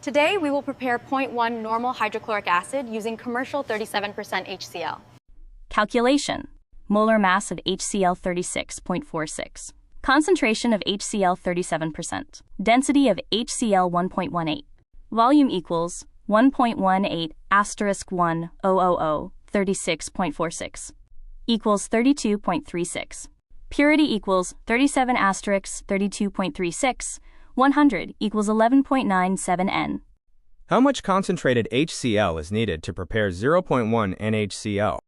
Today, we will prepare 0.1 normal hydrochloric acid using commercial 37% HCl. Calculation. Molar mass of HCl 36.46. Concentration of HCl 37%. Density of HCl 1.18. Volume equals 1.18 asterisk 1 000 36.46 equals 32.36. Purity equals 37 asterisk 32.36. 100 equals 11.97 N. How much concentrated HCl is needed to prepare 0.1 NaHCl?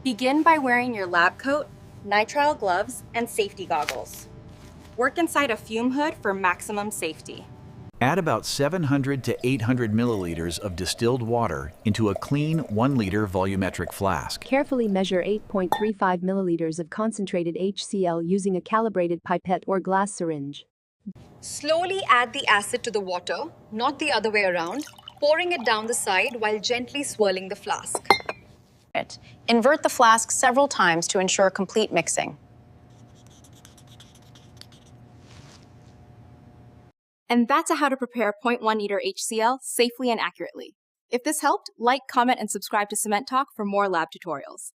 Begin by wearing your lab coat, nitrile gloves, and safety goggles. Work inside a fume hood for maximum safety. Add about 700 to 800 milliliters of distilled water into a clean 1-liter volumetric flask. Carefully measure 8.35 milliliters of concentrated HCl using a calibrated pipette or glass syringe. Slowly add the acid to the water, not the other way around, pouring it down the side while gently swirling the flask. Invert the flask several times to ensure complete mixing. And that's how to prepare 0.1 liter HCl safely and accurately. If this helped, like, comment, and subscribe to Cement Talk for more lab tutorials.